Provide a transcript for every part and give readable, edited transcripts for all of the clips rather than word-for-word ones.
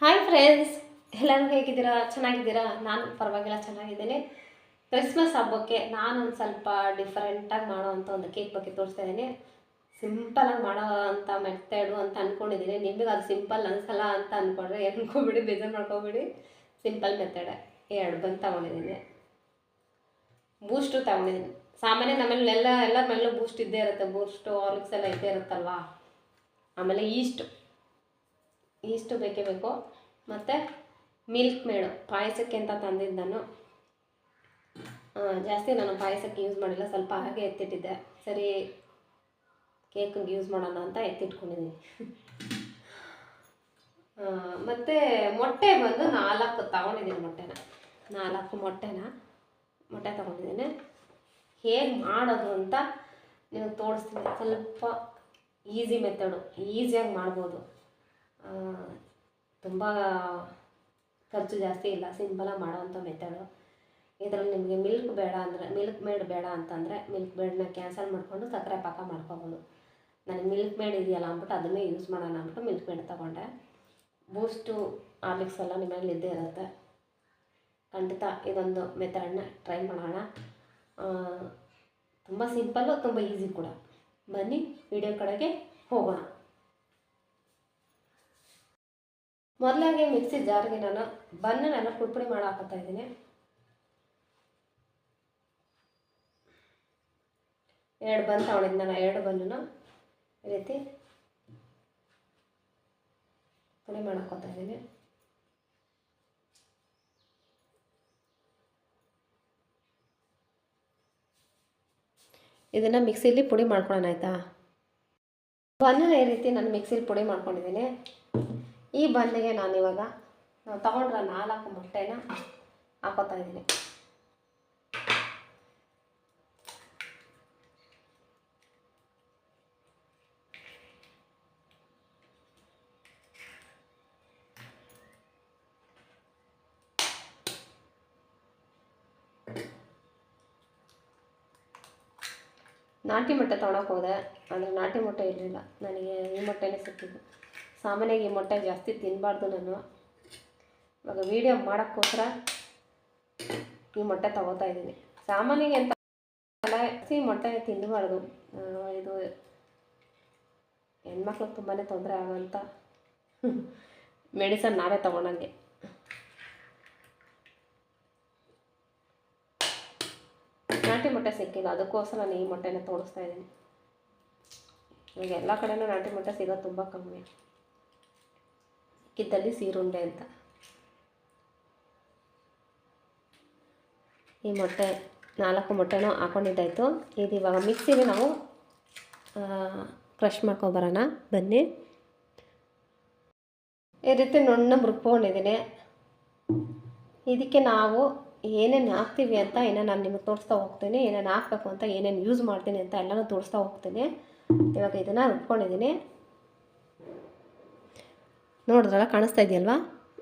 Hi friends, ಎಲ್ಲರೂ ಹೇಗಿದ್ದೀರಾ? ಚೆನ್ನಾಗಿದ್ದೀರಾ? ನಾನು ಪರವಾಗಿಲ್ಲ ಚೆನ್ನಾಗಿದ್ದೀನಿ. ಕ್ರಿಸ್ಮಸ್ ಹಬ್ಬಕ್ಕೆ ನಾನು ಒಂದು ಸ್ವಲ್ಪ ಡಿಫ್ರೆಂಟಾಗಿ ಮಾಡೋವಂಥ ಒಂದು ಕೇಕ್ ಬಗ್ಗೆ ತೋರಿಸ್ತಾ ಇದ್ದೀನಿ. ಸಿಂಪಲಾಗಿ ಮಾಡೋ ಅಂಥ ಮೆಥಡು ಅಂತ ಅಂದ್ಕೊಂಡಿದ್ದೀನಿ. ನಿಮಗೆ ಅದು ಸಿಂಪಲ್ ಅನಿಸಲ್ಲ ಅಂತ ಅಂದ್ಕೊಂಡ್ರೆ ಅನ್ಕೊಬಿಡಿ, ಬೇಜಾರು ಮಾಡ್ಕೊಬಿಡಿ. ಸಿಂಪಲ್ ಮೆಥಡೆ. 2 ಬನ್ ತೊಗೊಂಡಿದ್ದೀನಿ, ಬೂಸ್ಟು ತೊಗೊಂಡಿದ್ದೀನಿ. ಸಾಮಾನ್ಯ ನಮ್ಮಲ್ಲಿ ಎಲ್ಲರ ಮೇಲೂ ಬೂಸ್ಟ್ ಇದ್ದೇ ಇರುತ್ತೆ. ಬೂಸ್ಟು ಹಾರ್ಲಿಕ್ಸ್ ಎಲ್ಲ ಇದ್ದೇ ಇರುತ್ತಲ್ವಾ. ಆಮೇಲೆ ಈಸ್ಟು ಬೇಕೇ ಬೇಕು. ಮತ್ತು ಮಿಲ್ಕ್ ಮೇಡು ಪಾಯಸಕ್ಕೆ ಅಂತ ತಂದಿದ್ದು ನಾನು. ಜಾಸ್ತಿ ನಾನು ಪಾಯಸಕ್ಕೆ ಯೂಸ್ ಮಾಡಿಲ್ಲ, ಸ್ವಲ್ಪ ಹಾಗೆ ಎತ್ತಿಟ್ಟಿದ್ದೆ. ಸರಿ, ಕೇಕಿಗೆ ಯೂಸ್ ಮಾಡೋಣ ಅಂತ ಎತ್ತಿಟ್ಕೊಂಡಿದ್ದೀನಿ. ಮತ್ತು ಮೊಟ್ಟೆ ಬಂದು 4 ತೊಗೊಂಡಿದ್ದೀನಿ. ಮೊಟ್ಟೆ ತೊಗೊಂಡಿದ್ದೀನಿ. ಹೇಗೆ ಮಾಡೋದು ಅಂತ ನಿಮಗೆ ತೋರಿಸ್ತೀನಿ. ಸ್ವಲ್ಪ ಈಸಿ ಮೆಥಡು, ಈಸಿಯಾಗಿ ಮಾಡ್ಬೋದು. ತುಂಬ ಖರ್ಚು ಜಾಸ್ತಿ ಇಲ್ಲ, ಸಿಂಪಲಾಗಿ ಮಾಡೋವಂಥ ಮೆಥಡು. ಇದರಲ್ಲಿ ನಿಮಗೆ ಮಿಲ್ಕ್ ಮೇಡ್ ಬೇಡ ಅಂತಂದರೆ ಮಿಲ್ಕ್ ಮೇಡನ್ನ ಕ್ಯಾನ್ಸಲ್ ಮಾಡಿಕೊಂಡು ಸಕ್ಕರೆ ಪಾಕ ಮಾಡ್ಕೊಬೋದು. ನನಗೆ ಮಿಲ್ಕ್ ಮೇಡ್ ಇದೆಯಲ್ಲ ಅಂದ್ಬಿಟ್ಟು ಅದನ್ನೇ ಯೂಸ್ ಮಾಡೋಣ ಅಂದ್ಬಿಟ್ಟು ಮಿಲ್ಕ್ ಮೇಡ್ ತೊಗೊಂಡೆ. ಬೂಸ್ಟು ಹಾರ್ಲಿಕ್ಸ್ ಎಲ್ಲ ನಿಮ್ಮಲ್ಲಿ ಇದ್ದೇ ಇರುತ್ತೆ. ಖಂಡಿತ ಇದೊಂದು ಮೆಥಡನ್ನ ಟ್ರೈ ಮಾಡೋಣ. ತುಂಬ ಸಿಂಪಲ್ಲು, ತುಂಬ ಈಸಿ ಕೂಡ. ಬನ್ನಿ ವಿಡಿಯೋ ಕಡೆಗೆ ಹೋಗೋಣ. ಮೊದಲಾಗಿ ಮಿಕ್ಸಿ ಜಾರ್ಗೆ ನಾನು ಬನ್ನನ್ನೆಲ್ಲ ಪುಡಿ ಮಾಡಿ ಹಾಕೋತಾ ಇದ್ದೀನಿ. 2 ಬನ್ ತೊಗೊಂಡಿದ್ದು ನಾನು. 2 ಬನ್ನನ್ನು ಈ ರೀತಿ ಪುಡಿ ಮಾಡಿ ಹಾಕೋತಾ ಇದ್ದೀನಿ. ಇದನ್ನು ಮಿಕ್ಸಿಲಿ ಪುಡಿ ಮಾಡ್ಕೊಳ್ಳೋಣ, ಆಯಿತಾ? ಬನ್ನನ ಈ ರೀತಿ ನಾನು ಮಿಕ್ಸಿಲಿ ಪುಡಿ ಮಾಡ್ಕೊಂಡಿದ್ದೀನಿ. ಈ ಬನ್ನಿಗೆ ನಾನಿವಾಗ ತೊಗೊಂಡ್ರೆ 4 ಮೊಟ್ಟೆನ ಹಾಕೋತಾ ಇದ್ದೀನಿ. ನಾಟಿ ಮೊಟ್ಟೆ ತೊಗೊಳಕ್ಕೆ ಹೋದೆ, ಆದರೆ ನಾಟಿ ಮೊಟ್ಟೆ ಇರಲಿಲ್ಲ. ನನಗೆ ಈ ಮೊಟ್ಟೆನೇ ಸಿಕ್ಕಿದ್ದು. ಸಾಮಾನ್ಯವಾಗಿ ಈ ಮೊಟ್ಟೆ ಜಾಸ್ತಿ ತಿನ್ನಬಾರ್ದು ನಾನು. ಇವಾಗ ವೀಡಿಯೋ ಮಾಡೋಕ್ಕೋಸ್ಕರ ಈ ಮೊಟ್ಟೆ ತೊಗೋತಾ ಇದ್ದೀನಿ. ಸಾಮಾನ್ಯವಾಗಿ ಅಂತ ಜಾಸ್ತಿ ಮೊಟ್ಟೆ ತಿನ್ನಬಾರ್ದು. ಇದು ಹೆಣ್ಮಕ್ಳಿಗೆ ತುಂಬಾ ತೊಂದರೆ ಆಗೋಂಥ ಮೆಡಿಸನ್ ನಾವೇ ತೊಗೊಳಂಗೆ. ನಾಟಿ ಮೊಟ್ಟೆ ಸಿಕ್ಕಿಲ್ಲ, ಅದಕ್ಕೋಸ್ಕರ ನಾನು ಈ ಮೊಟ್ಟೆನ ತೋರಿಸ್ತಾ ಇದ್ದೀನಿ. ಈಗ ಎಲ್ಲ ಕಡೆಯೂ ನಾಟಿ ಮೊಟ್ಟೆ ಸಿಗೋದು ತುಂಬ ಕಮ್ಮಿ. ಸಿಕ್ಕಿದ್ದಲ್ಲಿ ಸೀರುಂಡೆ ಅಂತ. ಈ ಮೊಟ್ಟೆ 4 ಮೊಟ್ಟೆನೂ ಹಾಕೊಂಡಿದ್ದಾಯಿತು. ಇದು ಇವಾಗ ಮಿಕ್ಸಿಗೆ ನಾವು ಕ್ರಷ್ ಮಾಡ್ಕೊಬರೋಣ. ಬನ್ನಿ, ಈ ರೀತಿ ನುಣ್ಣಗೆ ರುಬ್ಕೊಂಡಿದ್ದೀನಿ. ಇದಕ್ಕೆ ನಾವು ಏನೇನು ಹಾಕ್ತೀವಿ ಅಂತ ನಾನು ನಿಮಗೆ ತೋರಿಸ್ತಾ ಹೋಗ್ತೀನಿ. ಏನೇನು ಹಾಕ್ಬೇಕು ಅಂತ, ಏನೇನು ಯೂಸ್ ಮಾಡ್ತೀನಿ ಅಂತ ಎಲ್ಲನೂ ತೋರಿಸ್ತಾ ಹೋಗ್ತೀನಿ. ಇವಾಗ ಇದನ್ನು ರುಬ್ಕೊಂಡಿದ್ದೀನಿ. ನೋಡಿದ್ರಲ್ಲ, ಕಾಣಿಸ್ತಾ ಇದೆಯಲ್ವಾ?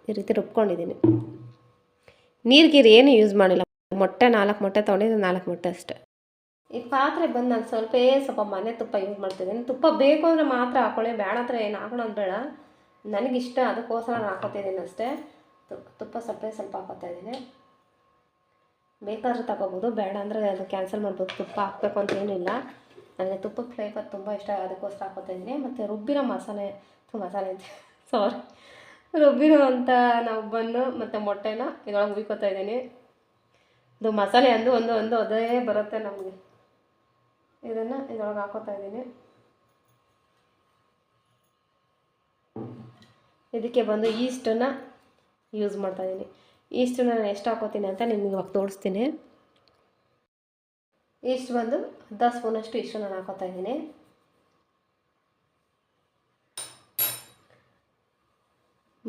ಈ ರೀತಿ ರುಬ್ಕೊಂಡಿದ್ದೀನಿ. ನೀರು ಏನು ಯೂಸ್ ಮಾಡಿಲ್ಲ. ಮೊಟ್ಟೆ 4 ಮೊಟ್ಟೆ ತೊಗೊಂಡಿದ್ದು, 4 ಮೊಟ್ಟೆ ಅಷ್ಟೆ. ಈ ಪಾತ್ರೆ ಬಂದು ನಾನು ಸ್ವಲ್ಪ ಮನೆ ತುಪ್ಪ ಯೂಸ್ ಮಾಡ್ತಿದ್ದೀನಿ. ತುಪ್ಪ ಬೇಕು ಅಂದರೆ ಮಾತ್ರ ಹಾಕೊಳ್ಳಿ, ಬೇಡ ಅಂದರೆ ಏನು ಹಾಕೊಳ್ಳೋದು ಬೇಡ. ನನಗಿಷ್ಟ, ಅದಕ್ಕೋಸ್ಕರ ನಾನು ಹಾಕೋತಿದ್ದೀನಿ ಅಷ್ಟೇ. ತುಪ್ಪ ಸ್ವಲ್ಪ ಹಾಕೋತಾ ಇದ್ದೀನಿ. ಬೇಕಾದ್ರೆ ತಗೋಬೋದು, ಬೇಡ ಅಂದರೆ ಅದು ಕ್ಯಾನ್ಸಲ್ ಮಾಡ್ಬೋದು. ತುಪ್ಪ ಹಾಕಬೇಕು ಅಂತ ಏನಿಲ್ಲ. ನನಗೆ ತುಪ್ಪದ ಫ್ಲೇವರ್ ತುಂಬ ಇಷ್ಟ, ಅದಕ್ಕೋಸ್ಕರ ಹಾಕೋತಾ ಇದ್ದೀನಿ. ಮತ್ತು ರುಬ್ಬಿರೋ ಮಸಾಲೆ ಅಂತ ರುಬ್ಬಿರೋ ಅಂತ ನಾವು ಬನ್ನು ಮತ್ತು ಮೊಟ್ಟೆನ ಇದರೊಳಗೆ ಹುಯ್ಕೋತಾ ಇದ್ದೀನಿ. ಇದು ಮಸಾಲೆ ಒಂದು ಅದೇ ಬರುತ್ತೆ ನಮಗೆ. ಇದನ್ನು ಇದರೊಳಗೆ ಹಾಕೋತಾ ಇದ್ದೀನಿ. ಇದಕ್ಕೆ ಬಂದು ಈಸ್ಟನ್ನು ಯೂಸ್ ಮಾಡ್ತಾಯಿದ್ದೀನಿ. ಈಸ್ಟನ್ನು ನಾನು ಎಷ್ಟು ಹಾಕೋತೀನಿ ಅಂತ ನಿಮ್ಗೆ ಇವಾಗ ತೋರಿಸ್ತೀನಿ. ಈಸ್ಟ್ ಬಂದು 10 ಸ್ಪೂನಷ್ಟು ಇಷ್ಟು ನಾನು ಹಾಕೋತಾ ಇದ್ದೀನಿ.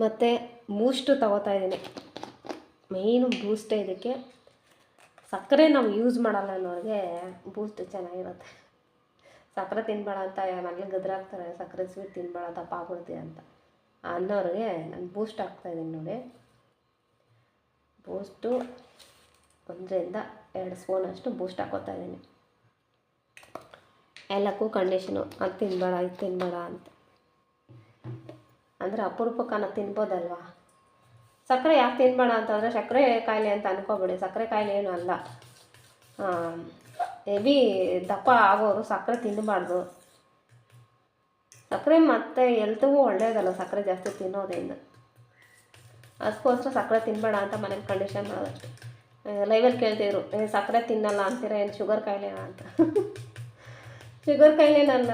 ಮತ್ತು ಬೂಸ್ಟು ತಗೋತಾ ಇದ್ದೀನಿ. ಮೇಯ್ನು ಬೂಸ್ಟೇ ಇದಕ್ಕೆ. ಸಕ್ಕರೆ ನಾವು ಯೂಸ್ ಮಾಡಲ್ಲ ಅನ್ನೋರಿಗೆ ಬೂಸ್ಟ್ ಚೆನ್ನಾಗಿರುತ್ತೆ. ಸಕ್ಕರೆ ತಿನ್ನಬೇಡ ಅಂತ ಮನೇಲಿ ಗದ್ರಾಗ್ತಾರೆ, ಸಕ್ಕರೆ ಸ್ವೀಟ್ ತಿನ್ನಬೇಡ ದಪ್ಪ ಆಗ್ಬಿಡ್ತೀವಿ ಅಂತ ಅನ್ನೋರಿಗೆ ನಾನು ಬೂಸ್ಟ್ ಹಾಕ್ತಾಯಿದ್ದೀನಿ ನೋಡಿ. ಬೂಸ್ಟು 1 2 ಸ್ಪೂನಷ್ಟು ಬೂಸ್ಟ್ ಹಾಕೋತಾ ಇದ್ದೀನಿ. ಎಲ್ಲಕ್ಕೂ ಕಂಡೀಷನು, ಅದು ತಿನ್ನಬೇಡ ಇದು ತಿನ್ನಬೇಡ ಅಂತ. ಅಂದರೆ ಅಪರೂಪಕ್ಕನ ತಿನ್ಬೋದಲ್ವಾ. ಸಕ್ಕರೆ ಯಾಕೆ ತಿನ್ಬೇಡ ಅಂತಂದರೆ ಸಕ್ಕರೆ ಕಾಯಿಲೆ ಅಂತ ಅನ್ಕೋಬೇಡಿ, ಸಕ್ಕರೆ ಕಾಯಿಲೆ ಏನೂ ಅಲ್ಲ. ಹೆವಿ ದಪ್ಪ ಆಗೋರು ಸಕ್ಕರೆ ತಿನ್ನಬಾರ್ದು. ಸಕ್ಕರೆ ಮತ್ತು ಎಲ್ತಿಗೂ ಒಳ್ಳೆಯದಲ್ಲ ಸಕ್ಕರೆ ಜಾಸ್ತಿ ತಿನ್ನೋದ್ರಿಂದ. ಅದಕ್ಕೋಸ್ಕರ ಸಕ್ಕರೆ ತಿನ್ನಬೇಡ ಅಂತ ಮನೇಲಿ ಕಂಡೀಷನ್ ಮಾಡೋದಷ್ಟೆ. ಲೈವಲ್ಲಿ ಕೇಳ್ತಿದ್ರು, ಸಕ್ಕರೆ ತಿನ್ನಲ್ಲ ಅಂತೀರ, ಏನು ಶುಗರ್ ಕಾಯಿಲೆನಾ ಅಂತ. ಶುಗರ್ ಕಾಯಿಲೆನಲ್ಲ,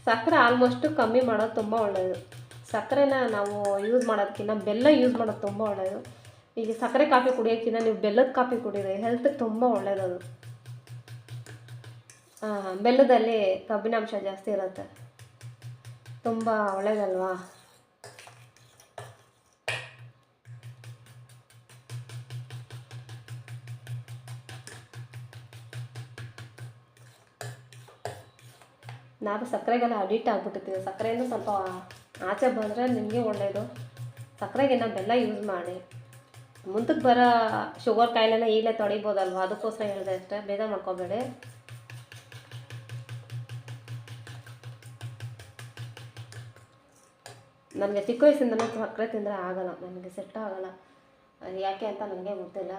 ಸಕ್ಕರೆ ಆಲ್ಮೋಸ್ಟು ಕಮ್ಮಿ ಮಾಡೋದು ತುಂಬ ಒಳ್ಳೆಯದು. ಸಕ್ಕರೆನ ನಾವು ಯೂಸ್ ಮಾಡೋದಕ್ಕಿಂತ ಬೆಲ್ಲ ಯೂಸ್ ಮಾಡೋದು ತುಂಬ ಒಳ್ಳೆಯದು. ಈಗ ಸಕ್ಕರೆ ಕಾಫಿ ಕುಡಿಯೋಕ್ಕಿಂತ ನೀವು ಬೆಲ್ಲದ ಕಾಫಿ ಕುಡೀರಿ, ಹೆಲ್ತ್ಗೆ ತುಂಬ ಒಳ್ಳೆಯದದು. ಬೆಲ್ಲದಲ್ಲಿ ಕಬ್ಬಿನಾಂಶ ಜಾಸ್ತಿ ಇರುತ್ತೆ, ತುಂಬ ಒಳ್ಳೆಯದಲ್ವಾ. ನಾವು ಸಕ್ಕರೆಗೆಲ್ಲ ಅಡಿಕ್ಟ್ ಆಗಿಬಿಟ್ಟಿರ್ತೀವಿ. ಸಕ್ಕರೆಯಿಂದ ಸ್ವಲ್ಪ ಆಚೆ ಬಂದರೆ ನಿಮಗೆ ಒಳ್ಳೆಯದು. ಸಕ್ಕರೆಗಿನ್ನ ಬೆಲ್ಲ ಯೂಸ್ ಮಾಡಿ. ಮುಂದಕ್ಕೆ ಬರೋ ಶುಗರ್ ಕಾಯಿಲೆನ ಈಗಲೇ ತಡಿಬೋದಲ್ವ, ಅದಕ್ಕೋಸ್ಕರ ಹೇಳಿದೆ ಅಷ್ಟೇ, ಬೇಗ ಮಾಡ್ಕೋಬೇಡಿ. ನನಗೆ ಚಿಕ್ಕ ವಯಸ್ಸಿಂದಲೂ ಸಕ್ಕರೆ ತಿಂದರೆ ಆಗೋಲ್ಲ, ನನಗೆ ಸೆಟ್ ಆಗೋಲ್ಲ. ಯಾಕೆ ಅಂತ ನನಗೆ ಗೊತ್ತಿಲ್ಲ.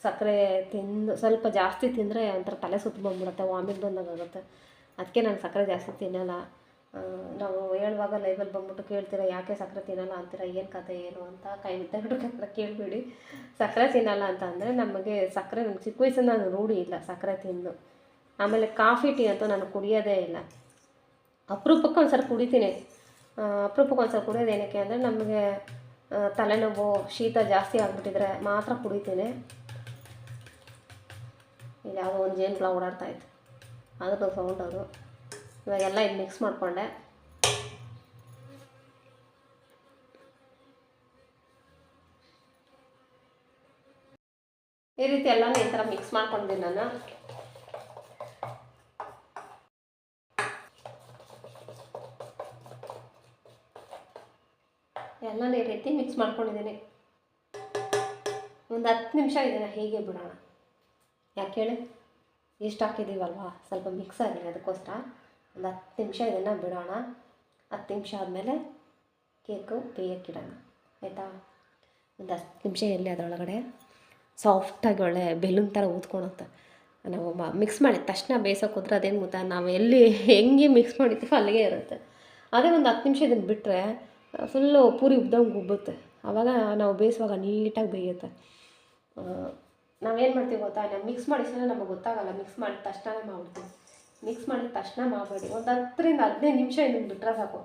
ಸಕ್ಕರೆ ತಿಂದು ಸ್ವಲ್ಪ ಜಾಸ್ತಿ ತಿಂದರೆ ಒಂಥರ ತಲೆ ಸುತ್ತು ಬಂದ್ಬಿಡುತ್ತೆ, ವಾಮಿಟ್ ಬಂದಂಗಾಗುತ್ತೆ. ಅದಕ್ಕೆ ನಾನು ಸಕ್ಕರೆ ಜಾಸ್ತಿ ತಿನ್ನಲ್ಲ. ನಾವು ಹೇಳುವಾಗ ಲೈವಲ್ಲಿ ಬಂದ್ಬಿಟ್ಟು ಕೇಳ್ತೀರ, ಯಾಕೆ ಸಕ್ಕರೆ ತಿನ್ನಲ್ಲ ಅಂತೀರ, ಏನು ಕತೆ ಏನು ಅಂತ. ಕೈ ಬಿಟ್ಟು ಹತ್ರ ಕೇಳಬೇಡಿ. ಸಕ್ಕರೆ ತಿನ್ನಲ್ಲ ಅಂತ ಅಂದರೆ ನಮಗೆ ಸಕ್ಕರೆ ನನಗೆ ಚಿಕ್ಕ ವಯಸ್ಸಿಂದ ನಾನು ರೂಢಿ ಇಲ್ಲ ಸಕ್ಕರೆ ತಿಂದು. ಆಮೇಲೆ ಕಾಫಿ ಟೀ ಅಂತೂ ನಾನು ಕುಡಿಯೋದೇ ಇಲ್ಲ. ಅಪರೂಪಕ್ಕೆ ಒಂದು ಸಲ ಕುಡಿತೀನಿ. ಅಪರೂಪಕ್ಕೆ ಒಂದು ಸಲ ಕುಡಿಯೋದು ಏನಕ್ಕೆ ಅಂದರೆ ನಮಗೆ ತಲೆನೋವು ಶೀತ ಜಾಸ್ತಿ ಆಗಿಬಿಟ್ಟಿದ್ರೆ ಮಾತ್ರ ಕುಡಿತೀನಿ. ಇಲ್ಲಿ ಯಾವುದೋ ಒಂದು ಜೇನು ಹುಳ ಓಡಾಡ್ತಾಯಿತ್ತು, ಅದ್ರದ್ದು ಸೌಂಡ್ ಅದು. ಇವಾಗೆಲ್ಲ ಇದು ಮಿಕ್ಸ್ ಮಾಡಿಕೊಂಡೆ. ಈ ರೀತಿ ಎಲ್ಲನೂ ಈ ಥರ ಮಿಕ್ಸ್ ಮಾಡ್ಕೊಂಡಿದ್ದೀನಿ ನಾನು. ಎಲ್ಲನೂ ಈ ರೀತಿ ಮಿಕ್ಸ್ ಮಾಡ್ಕೊಂಡಿದ್ದೀನಿ. ಒಂದು 10 ನಿಮಿಷ ಇದನ್ನು ಹೀಗೆ ಬಿಡೋಣ. ಯಾಕೆ ಹೇಳಿ, ಇಷ್ಟು ಹಾಕಿದ್ದೀವಲ್ವ, ಸ್ವಲ್ಪ ಮಿಕ್ಸ್ ಆಗಲಿ, ಅದಕ್ಕೋಸ್ಕರ ಒಂದು 10 ನಿಮಿಷ ಇದನ್ನು ಬಿಡೋಣ. 10 ನಿಮಿಷ ಆದಮೇಲೆ ಕೇಕು ಬೇಯಕ್ಕಿಡೋಣ, ಆಯಿತಾ. ಒಂದು 10 ನಿಮಿಷ ಎಲ್ಲಿ ಅದರೊಳಗಡೆ ಸಾಫ್ಟಾಗಿ ಒಳ್ಳೆ ಬೆಲೂನ್ ಥರ ಊದ್ಕೊಳುತ್ತೆ. ನಾವು ಮಿಕ್ಸ್ ಮಾಡಿದ ತಕ್ಷಣ ಬೇಯಿಸೋಕೆ ಹೋದ್ರೆ ಅದೇನು ಗೊತ್ತಾ, ನಾವು ಎಲ್ಲಿ ಹೆಂಗೆ ಮಿಕ್ಸ್ ಮಾಡಿರ್ತೀವೋ ಅಲ್ಲಿಗೆ ಇರುತ್ತೆ. ಅದೇ ಒಂದು 10 ನಿಮಿಷ ಇದನ್ನು ಬಿಟ್ಟರೆ ಫುಲ್ಲು ಪೂರಿ ಉಬ್ದಂಗೆ ಉಬ್ಬುತ್ತೆ. ಆವಾಗ ನಾವು ಬೇಯಿಸುವಾಗ ನೀಟಾಗಿ ಬೇಯುತ್ತೆ. ನಾವೇನು ಮಾಡ್ತೀವಿ ಗೊತ್ತಾ, ನಾವು ಮಿಕ್ಸ್ ಮಾಡಿಸಿದ್ರೆ ನಮಗೆ ಗೊತ್ತಾಗಲ್ಲ. ಮಿಕ್ಸ್ ಮಾಡಿದ ತಕ್ಷಣವೇ ಮಾಡ್ಬಿಡ್ತೀವಿ. ಮಿಕ್ಸ್ ಮಾಡಿದ ತಕ್ಷಣ ಮಾಡಬೇಡಿ. ಒಂದು 10 ರಿಂದ 15 ನಿಮಿಷ ಇದನ್ನು ಬಿಟ್ಟರೆ ಸಾಕು.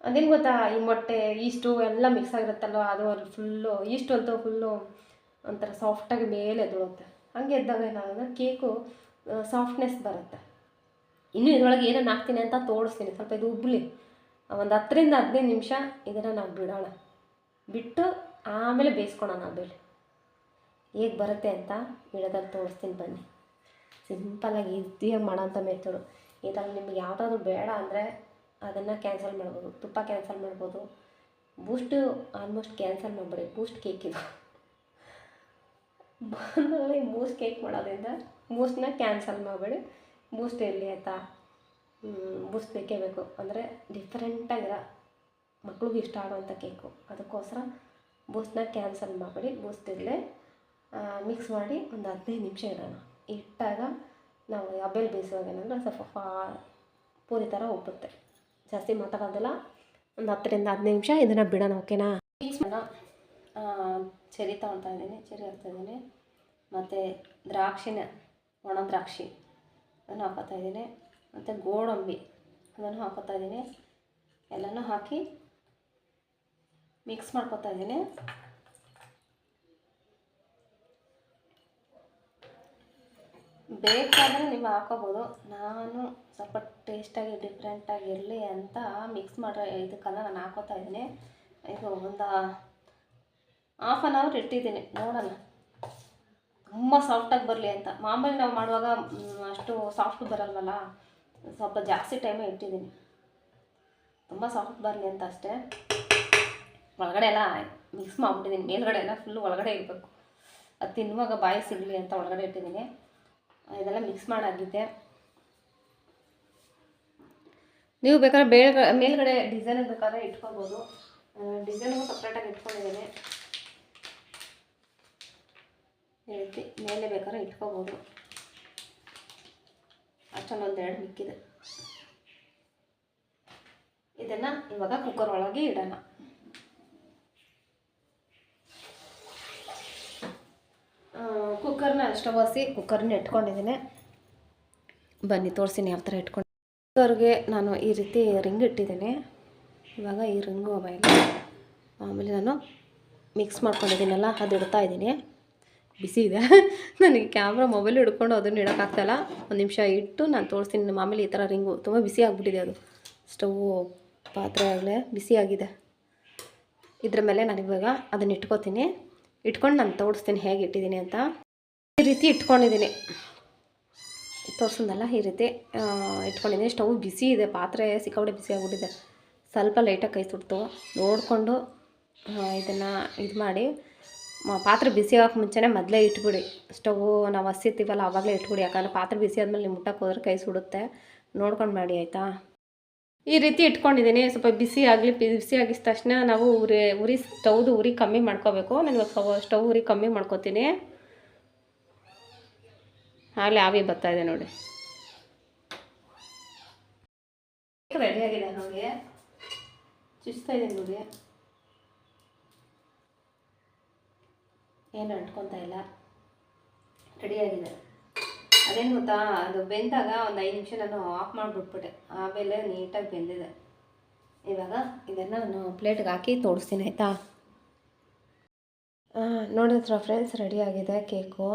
ಅದೇನು ಗೊತ್ತಾ, ಈ ಮೊಟ್ಟೆ ಈಸ್ಟು ಎಲ್ಲ ಮಿಕ್ಸ್ ಆಗಿರುತ್ತಲ್ವ, ಅದು ಅಲ್ಲಿ ಫುಲ್ಲು ಈಸ್ಟು ಅಂತೂ ಫುಲ್ಲು ಒಂಥರ ಸಾಫ್ಟಾಗಿ ಮೇಲೆ ಎದ್ದೊಳುತ್ತೆ. ಹಂಗೆ ಎದ್ದಾಗ ಏನಾಗುತ್ತೆ, ಕೇಕು ಸಾಫ್ಟ್ನೆಸ್ ಬರುತ್ತೆ. ಇನ್ನೂ ಇದರೊಳಗೆ ಏನನ್ನು ಹಾಕ್ತೀನಿ ಅಂತ ತೋರಿಸ್ತೀನಿ. ಸ್ವಲ್ಪ ಇದು ಉಬ್ಬಲಿ. ಒಂದು 10 ರಿಂದ 15 ನಿಮಿಷ ಇದನ್ನು ನಾವು ಬಿಡೋಣ. ಬಿಟ್ಟು ಆಮೇಲೆ ಬೇಯಿಸ್ಕೊಳೋಣ. ಆಮೇಲೆ ಹೇಗೆ ಬರುತ್ತೆ ಅಂತ ವಿಡಿಯೋದಲ್ಲಿ ತೋರಿಸ್ತೀನಿ ಬನ್ನಿ. ಸಿಂಪಲ್ಲಾಗಿ ಈಸಿಯಾಗಿ ಮಾಡೋಂಥ ಮೆಥಡು. ಇದರಲ್ಲಿ ನಿಮ್ಗೆ ಯಾವುದಾದ್ರು ಬೇಡ ಅಂದರೆ ಅದನ್ನು ಕ್ಯಾನ್ಸಲ್ ಮಾಡ್ಬೋದು. ತುಪ್ಪ ಕ್ಯಾನ್ಸಲ್ ಮಾಡ್ಬೋದು. ಬೂಸ್ಟು ಆಲ್ಮೋಸ್ಟ್ ಕ್ಯಾನ್ಸಲ್ ಮಾಡಬೇಡಿ. ಬೂಸ್ಟ್ ಕೇಕ್ ಇದು ಬಂದಲ್ಲಿ ಬೂಸ್ಟ್ ಕೇಕ್ ಮಾಡೋದ್ರಿಂದ ಬೂಸ್ಟನ್ನ ಕ್ಯಾನ್ಸಲ್ ಮಾಡಬೇಡಿ. ಬೂಸ್ಟ್ ಇರಲಿ ಆಯಿತಾ. ಬೂಸ್ಟ್ ಬೇಕೇ ಬೇಕು. ಅಂದರೆ ಡಿಫ್ರೆಂಟಾಗಿರೋ ಮಕ್ಳಿಗೆ ಇಷ್ಟ ಆಗೋವಂಥ ಕೇಕು, ಅದಕ್ಕೋಸ್ಕರ ಬೂಸ್ಟನ್ನ ಕ್ಯಾನ್ಸಲ್ ಮಾಡಬೇಡಿ. ಬೂಸ್ಟ್ ಇರಲಿ. ಮಿಕ್ಸ್ ಮಾಡಿ ಒಂದು 15 ನಿಮಿಷ ಇಡೋಣ. ಇಟ್ಟಾಗ ನಾವು ಹಬೆಯಲ್ಲಿ ಬೇಯಿಸುವಾಗ ಏನಂದರೆ ಸ್ವಲ್ಪ ಪೂರಿ ಥರ ಉಬ್ಬುತ್ತೆ. ಜಾಸ್ತಿ ಮಾತಾಡೋದಿಲ್ಲ. ಒಂದು 10 ರಿಂದ 15 ನಿಮಿಷ ಇದನ್ನು ಬಿಡೋಣ, ಓಕೆನಾ. ಮಿಕ್ಸ್ ಮಾಡೋಣ. ಚೆರಿ ತೊಗೊಳ್ತಾ ಇದ್ದೀನಿ, ಚೆರಿ ಹಾಕ್ತಾಯಿದ್ದೀನಿ. ಮತ್ತು ದ್ರಾಕ್ಷಿನ, ಒಣ ದ್ರಾಕ್ಷಿ ಅದನ್ನು ಹಾಕೋತಾ ಇದ್ದೀನಿ. ಮತ್ತು ಗೋಡಂಬಿ ಅದನ್ನು ಹಾಕೋತಾ ಇದ್ದೀನಿ. ಎಲ್ಲನೂ ಹಾಕಿ ಮಿಕ್ಸ್ ಮಾಡ್ಕೊತಾ ಇದ್ದೀನಿ. ಬೇಕಾದರೆ ನೀವು ಹಾಕೋಬೋದು. ನಾನು ಸ್ವಲ್ಪ ಟೇಸ್ಟಾಗಿ ಡಿಫ್ರೆಂಟಾಗಿರಲಿ ಅಂತ ಮಿಕ್ಸ್ ಮಾಡೋ ಇದಕ್ಕೆಲ್ಲ ನಾನು ಹಾಕೋತಾ ಇದ್ದೀನಿ. ಇದು ಒಂದು ಹಾಫ್ ಆನ್ ಅವರ್ ಇಟ್ಟಿದ್ದೀನಿ, ನೋಡೋಣ ತುಂಬ ಸಾಫ್ಟಾಗಿ ಬರಲಿ ಅಂತ. ಮಾಮೂಲಿ ನಾವು ಮಾಡುವಾಗ ಅಷ್ಟು ಸಾಫ್ಟ್ ಬರಲ್ವಲ್ಲ, ಸ್ವಲ್ಪ ಜಾಸ್ತಿ ಟೈಮೇ ಇಟ್ಟಿದ್ದೀನಿ. ತುಂಬ ಸಾಫ್ಟ್ ಬರಲಿ ಅಂತ ಅಷ್ಟೇ. ಒಳಗಡೆ ಎಲ್ಲ ಮಿಕ್ಸ್ ಮಾಡಿಬಿಟ್ಟಿದ್ದೀನಿ. ಮೇಲ್ಗಡೆ ಎಲ್ಲ ಫುಲ್ಲು ಒಳಗಡೆ ಇರಬೇಕು. ಅದು ತಿನ್ನುವಾಗ ಬಾಯಿ ಸಿಗಲಿ ಅಂತ ಒಳಗಡೆ ಇಟ್ಟಿದ್ದೀನಿ. ಇದೆಲ್ಲ ಮಿಕ್ಸ್ ಮಾಡಾಗಿದೆ. ನೀವು ಬೇಕಾದ್ರೆ ಮೇಲ್ಗಡೆ ಡಿಸೈನ್ ಬೇಕಾದ್ರೆ ಇಟ್ಕೋಬೋದು. ಡಿಸೈನ್ಗೂ ಸಪ್ರೇಟಾಗಿ ಇಟ್ಕೊಂಡಿದ್ದೇನೆ. ಈ ರೀತಿ ಮೇಲೆ ಬೇಕಾದ್ರೆ ಇಟ್ಕೋಬೋದು. ಅಷ್ಟೊಂದು 1-2 ಮಿಕ್ಕಿದೆ. ಇದನ್ನು ಇವಾಗ ಕುಕ್ಕರ್ ಒಳಗೆ ಇಡೋಣ. ಕುಕ್ಕರ್ನ ಸ್ಟವ್ ಹಚ್ಚಿ ಕುಕ್ಕರ್ನ ಇಟ್ಕೊಂಡಿದ್ದೀನಿ. ಬನ್ನಿ ತೋರಿಸ್ತೀನಿ ಯಾವ ಥರ ಇಟ್ಕೊಂಡು. ಕುಕ್ಕರ್ಗೆ ನಾನು ಈ ರೀತಿ ರಿಂಗ್ ಇಟ್ಟಿದ್ದೀನಿ. ಇವಾಗ ಈ ರಿಂಗು ಆಮೇಲೆ ನಾನು ಮಿಕ್ಸ್ ಮಾಡ್ಕೊಂಡಿದ್ದೀನಲ್ಲ ಅದು ಇಡ್ತಾ ಇದ್ದೀನಿ. ಬಿಸಿ ಇದೆ. ನನಗೆ ಕ್ಯಾಮ್ರಾ ಮೊಬೈಲ್ ಹಿಡ್ಕೊಂಡು ಅದನ್ನು ಇಡೋಕ್ಕಾಗ್ತಾಯಿಲ್ಲ. ಒಂದು ನಿಮಿಷ ಇಟ್ಟು ನಾನು ತೋರಿಸ್ತೀನಿ. ಮಾಮೂಲಿ ಈ ಥರ ರಿಂಗು ತುಂಬ ಬಿಸಿ ಆಗಿಬಿಟ್ಟಿದೆ. ಅದು ಸ್ಟವ್ವು ಪಾತ್ರೆ ಆಗಲೇ ಬಿಸಿಯಾಗಿದೆ. ಇದ್ರ ಮೇಲೆ ನಾನು ಇವಾಗ ಅದನ್ನು ಇಟ್ಕೊಂಡು ನಾನು ತೋರಿಸ್ತೀನಿ ಹೇಗೆ ಇಟ್ಟಿದ್ದೀನಿ ಅಂತ. ಈ ರೀತಿ ಇಟ್ಕೊಂಡಿದ್ದೀನಿ, ತೋರಿಸಿದ್ನಲ್ಲ ಈ ರೀತಿ ಇಟ್ಕೊಂಡಿದ್ದೀನಿ. ಸ್ಟವ್ ಬಿಸಿ ಇದೆ, ಪಾತ್ರೆ ಸಿಕ್ಕಾಪಟ್ಟೆ ಬಿಸಿ ಆಗಿಬಿಟ್ಟಿದೆ. ಸ್ವಲ್ಪ ಲೈಟಾಗಿ ಕೈ ಸುಡ್ತು. ನೋಡಿಕೊಂಡು ಇದನ್ನು ಇದು ಮಾಡಿ, ಪಾತ್ರೆ ಬಿಸಿ ಆಗೋಕ್ಕೆ ಮುಂಚೆನೇ ಮೊದಲೇ ಇಟ್ಬಿಡಿ. ಸ್ಟವ್ವು ನಾವು ಹಸಿರ್ತೀವಲ್ಲ ಆವಾಗಲೇ ಇಟ್ಬಿಡಿ. ಯಾಕಂದರೆ ಪಾತ್ರೆ ಬಿಸಿ ಆದಮೇಲೆ ನೀವು ಮುಟ್ಟಕ್ಕೆ ಹೋದ್ರೆ ಕೈ ಸುಡುತ್ತೆ. ನೋಡ್ಕೊಂಡು ಮಾಡಿ ಆಯಿತಾ. ಈ ರೀತಿ ಇಟ್ಕೊಂಡಿದ್ದೀನಿ. ಸ್ವಲ್ಪ ಬಿಸಿ ಆಗಿದ ತಕ್ಷಣ ನಾವು ಉರಿ ಸ್ಟವ್ದು ಉರಿ ಕಮ್ಮಿ ಮಾಡ್ಕೋಬೇಕು. ನಾನು ಸ್ಟವ್ ಉರಿ ಕಮ್ಮಿ ಮಾಡ್ಕೋತೀನಿ. ಆಗಲೇ ಆವಿ ಬರ್ತಾಯಿದೆ ನೋಡಿ. ರೆಡಿಯಾಗಿದೆ ನೋಡಿ, ಚುಚ್ತಾ ಇದೆ ನೋಡಿ. ಏನು ಅಂಟ್ಕೊತಾ ಇಲ್ಲ, ರೆಡಿಯಾಗಿದೆ. ಅದೇನು ಗೊತ್ತಾ, ಅದು ಬೆಂದಾಗ ಒಂದು 5 ನಿಮಿಷ ನಾನು ಆಫ್ ಮಾಡಿಬಿಟ್ಬಿಟ್ಟೆ. ಆಮೇಲೆ ನೀಟಾಗಿ ಬೆಂದಿದೆ. ಇವಾಗ ಇದನ್ನು ನಾನು ಪ್ಲೇಟ್ಗೆ ಹಾಕಿ ತೋರಿಸ್ತೀನಿ ಆಯಿತಾ. ನೋಡಿದ್ರ ಫ್ರೆಂಡ್ಸ್, ರೆಡಿಯಾಗಿದೆ ಕೇಕು.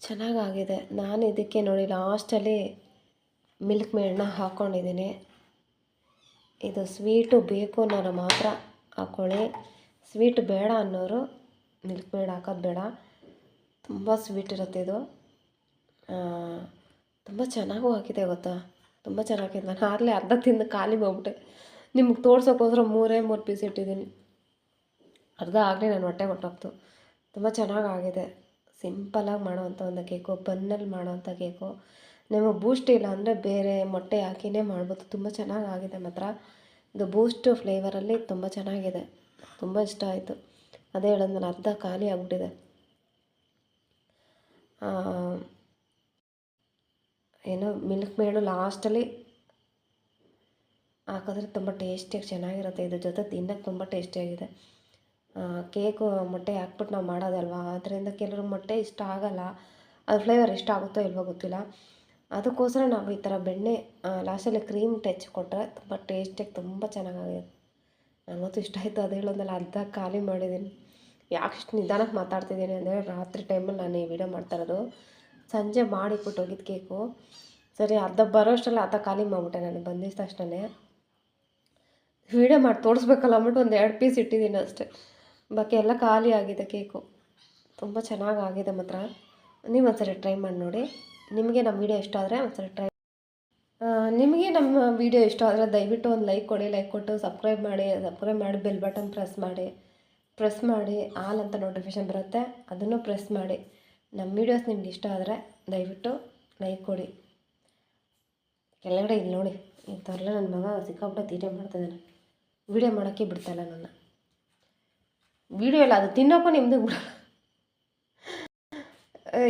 ಚೆನ್ನಾಗಾಗಿದೆ. ನಾನು ಇದಕ್ಕೆ ನೋಡಿ ಲಾಸ್ಟಲ್ಲಿ ಮಿಲ್ಕ್ ಮೇಡನ್ನ ಹಾಕ್ಕೊಂಡಿದ್ದೀನಿ. ಇದು ಸ್ವೀಟು ಬೇಕು ಅನ್ನೋರು ಮಾತ್ರ ಹಾಕ್ಕೊಳ್ಳಿ. ಸ್ವೀಟ್ ಬೇಡ ಅನ್ನೋರು ಮಿಲ್ಕ್ ಮೇಡ್ ಹಾಕೋದು ಬೇಡ. ತುಂಬ ಸ್ವೀಟ್ ಇರುತ್ತೆ ಇದು. ತುಂಬ ಚೆನ್ನಾಗೂ ಆಗಿದೆ ಗೊತ್ತಾ, ತುಂಬ ಚೆನ್ನಾಗಿದೆ. ನಾನು ಆಗಲೇ ಅರ್ಧ ತಿಂದು ಖಾಲಿ ಮಾಡ್ಬಿಟ್ಟೆ. ನಿಮ್ಗೆ ತೋರ್ಸೋಕ್ಕೋಸ್ಕರ 3 ಪೀಸ್ ಇಟ್ಟಿದ್ದೀನಿ. ಅರ್ಧ ಆಗಲೇ ನಾನು ಹೊಟ್ಟೆ ಹೊಟ್ಟೋಗ್ತು. ತುಂಬ ಚೆನ್ನಾಗಾಗಿದೆ. ಸಿಂಪಲಾಗಿ ಮಾಡೋವಂಥ ಒಂದು ಕೇಕು, ಬನ್ನಲ್ಲಿ ಮಾಡೋವಂಥ ಕೇಕು. ನಿಮಗೆ ಬೂಸ್ಟ್ ಇಲ್ಲ ಅಂದರೆ ಬೇರೆ ಮೊಟ್ಟೆ ಹಾಕಿನೇ ಮಾಡ್ಬೋದು. ತುಂಬ ಚೆನ್ನಾಗಾಗಿದೆ ಮಾತ್ರ. ಇದು ಬೂಸ್ಟ್ ಫ್ಲೇವರಲ್ಲಿ ತುಂಬ ಚೆನ್ನಾಗಿದೆ. ತುಂಬ ಇಷ್ಟ ಆಯಿತು. ಅದೇ ಹೇಳೋದು, ನಾನು ಅರ್ಧ ಖಾಲಿ ಆಗಿಬಿಟ್ಟಿದೆ. ಏನೋ ಮಿಲ್ಕ್ ಮೇಡು ಲಾಸ್ಟಲ್ಲಿ ಹಾಕಿದ್ರೆ ತುಂಬ ಟೇಸ್ಟಿಯಾಗಿ ಚೆನ್ನಾಗಿರುತ್ತೆ. ಇದ್ರ ಜೊತೆ ತಿನ್ನೋಕ್ಕೆ ತುಂಬ ಟೇಸ್ಟಿಯಾಗಿದೆ. ಕೇಕು ಮೊಟ್ಟೆ ಹಾಕ್ಬಿಟ್ಟು ನಾವು ಮಾಡೋದಲ್ವ, ಅದರಿಂದ ಕೆಲವ್ರಿಗೆ ಮೊಟ್ಟೆ ಇಷ್ಟ ಆಗೋಲ್ಲ. ಅದು ಫ್ಲೇವರ್ ಇಷ್ಟ ಆಗುತ್ತೋ ಇಲ್ವೋ ಗೊತ್ತಿಲ್ಲ. ಅದಕ್ಕೋಸ್ಕರ ನಾವು ಈ ಥರ ಬೆಣ್ಣೆ ಲಾಸ್ಟಲ್ಲಿ ಕ್ರೀಮ್ ಟಚ್ ಕೊಟ್ಟರೆ ತುಂಬ ಟೇಸ್ಟಿಯಾಗಿ ತುಂಬ ಚೆನ್ನಾಗಿದೆ. ನನಗಂತೂ ಇಷ್ಟ ಆಯಿತು. ಅದು ಹೇಳೋದಲ್ಲ, ಅರ್ಧ ಖಾಲಿ ಮಾಡಿದ್ದೀನಿ. ಯಾಕಿಷ್ಟು ನಿಧಾನಕ್ಕೆ ಮಾತಾಡ್ತಿದ್ದೀನಿ ಅಂದರೆ, ರಾತ್ರಿ ಟೈಮಲ್ಲಿ ನಾನು ಈ ವಿಡಿಯೋ ಮಾಡ್ತಾಯಿರೋದು. ಸಂಜೆ ಮಾಡಿಬಿಟ್ಟು ಹೋಗಿದ್ದು ಕೇಕು. ಸರಿ ಅರ್ಧ ಬರೋಷ್ಟರಲ್ಲಿ ಅರ್ಧ ಖಾಲಿ ಮಾಡಿಬಿಟ್ಟೆ. ನಾನು ಬಂದಿದ್ದ ತಕ್ಷಣ ವಿಡಿಯೋ ಮಾಡಿ ತೋರಿಸ್ಬೇಕಲ್ಲ ಅಂದ್ಬಿಟ್ಟು ಒಂದು 2 ಪೀಸ್ ಇಟ್ಟಿದ್ದೀನಿ ಅಷ್ಟೇ. ಬಾಕಿ ಎಲ್ಲ ಖಾಲಿ ಆಗಿದೆ ಕೇಕು. ತುಂಬ ಚೆನ್ನಾಗಾಗಿದೆ ಮಾತ್ರ. ನೀವು ಒಂದ್ಸರಿ ಟ್ರೈ ಮಾಡಿ ನೋಡಿ. ನಿಮಗೆ ನಮ್ಮ ವಿಡಿಯೋ ಇಷ್ಟ ಆದರೆ ಒಂದ್ಸರಿ ನಿಮಗೆ ನಮ್ಮ ವಿಡಿಯೋ ಇಷ್ಟ ಆದರೆ ದಯವಿಟ್ಟು ಒಂದು ಲೈಕ್ ಕೊಡಿ. ಲೈಕ್ ಕೊಟ್ಟು ಸಬ್ಸ್ಕ್ರೈಬ್ ಮಾಡಿ ಬೆಲ್ ಬಟನ್ ಪ್ರೆಸ್ ಮಾಡಿ ಆಲ್ ಅಂತ ನೋಟಿಫಿಕೇಷನ್ ಬರುತ್ತೆ, ಅದನ್ನು ಪ್ರೆಸ್ ಮಾಡಿ. ನಮ್ಮ ವೀಡಿಯೋಸ್ ನಿಮ್ಗೆ ಇಷ್ಟ ಆದರೆ ದಯವಿಟ್ಟು ಲೈಕ್ ಕೊಡಿ. ಕೆಳಗಡೆ ಇಲ್ಲಿ ನೋಡಿ, ಈ ಥರ ನನ್ನ ಮಗ ಸಿಕ್ಕಾಪಟ್ಟೆ ತೀಟೆ ಮಾಡ್ತಿದ್ದಾನೆ. ವೀಡಿಯೋ ಮಾಡೋಕ್ಕೆ ಬಿಡ್ತಾಯಿಲ್ಲ ನನ್ನ. ವೀಡಿಯೋ ಇಲ್ಲ, ಅದು ತಿನ್ನೋಕ್ಕೂ ನಿಮ್ಮದು ಬಿಡಲ್ಲ.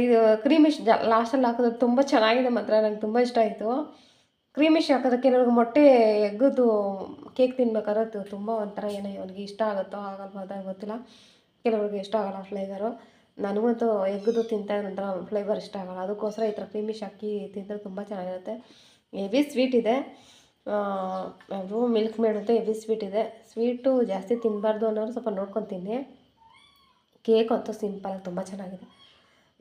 ಇದು ಕ್ರೀಮಿಶ್ ಲಾಸ್ಟಲ್ಲಿ ಹಾಕೋದು ತುಂಬ ಚೆನ್ನಾಗಿದೆ ಮಾತ್ರ. ನಂಗೆ ತುಂಬ ಇಷ್ಟ ಆಯಿತು. ಕ್ರೀಮಿಶ್ ಹಾಕೋದಕ್ಕೆ ಕೆಲವ್ರಿಗೆ ಮೊಟ್ಟೆ ಎಗ್ಗದು ಕೇಕ್ ತಿನ್ಬೇಕಾದ್ರೆ ತುಂಬ ಒಂಥರ ಏನೋ ಅವ್ನಿಗೆ ಇಷ್ಟ ಆಗುತ್ತೋ ಆಗಲ್ವೋ ಅದಾಗ ಗೊತ್ತಿಲ್ಲ. ಕೆಲವ್ರಿಗೆ ಇಷ್ಟ ಆಗೋಲ್ಲ ಫ್ಲೇವರು. ನನಗಂತೂ ಎಗ್ಗದು ತಿಂತಾಯಿದ್ರೆ ಒಂಥರ ಫ್ಲೇವರ್ ಇಷ್ಟ ಆಗೋಲ್ಲ. ಅದಕ್ಕೋಸ್ಕರ ಈ ಥರ ಕ್ರೀಮಿಶ್ ಹಾಕಿ ತಿಂದರೆ ತುಂಬ ಚೆನ್ನಾಗಿರುತ್ತೆ. ಹೆವಿ ಸ್ವೀಟ್ ಇದೆ. ಅದು ಮಿಲ್ಕ್ ಮೇಡ್ ಅಂತ ಹೆವಿ ಸ್ವೀಟ್ ಇದೆ. ಸ್ವೀಟು ಜಾಸ್ತಿ ತಿನ್ನಬಾರ್ದು ಅನ್ನೋರು ಸ್ವಲ್ಪ ನೋಡ್ಕೊತೀನಿ. ಕೇಕ್ ಅಂತೂ ಸಿಂಪಲಾಗಿ ತುಂಬ ಚೆನ್ನಾಗಿದೆ.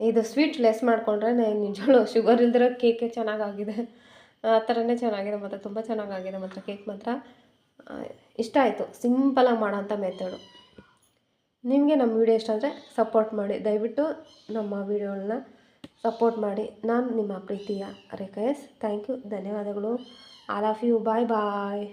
ಇದು ಸ್ವೀಟ್ ಲೆಸ್ ಮಾಡಿಕೊಂಡ್ರೆ ನಿಜವಾಗ್ಲೂ ಶುಗರ್ ಇಲ್ದಿರೋ ಕೇಕೆ ಚೆನ್ನಾಗಾಗಿದೆ. ಆ ಥರನೇ ಚೆನ್ನಾಗಿದೆ ಮತ್ತು ತುಂಬ ಚೆನ್ನಾಗಾಗಿದೆ ಮಾತ್ರ. ಕೇಕ್ ಮಾತ್ರ ಇಷ್ಟ ಆಯಿತು. ಸಿಂಪಲಾಗಿ ಮಾಡೋಂಥ ಮೆಥಡು. ನಿಮಗೆ ನಮ್ಮ ವಿಡಿಯೋ ಇಷ್ಟ ಆದರೆ ಸಪೋರ್ಟ್ ಮಾಡಿ. ದಯವಿಟ್ಟು ನಮ್ಮ ವಿಡಿಯೋಗಳನ್ನ ಸಪೋರ್ಟ್ ಮಾಡಿ. ನಾನು ನಿಮ್ಮ ಪ್ರೀತಿಯ ರೇಖಾ ಎಸ್. ಥ್ಯಾಂಕ್ ಯು, ಧನ್ಯವಾದಗಳು. All of you. Bye bye.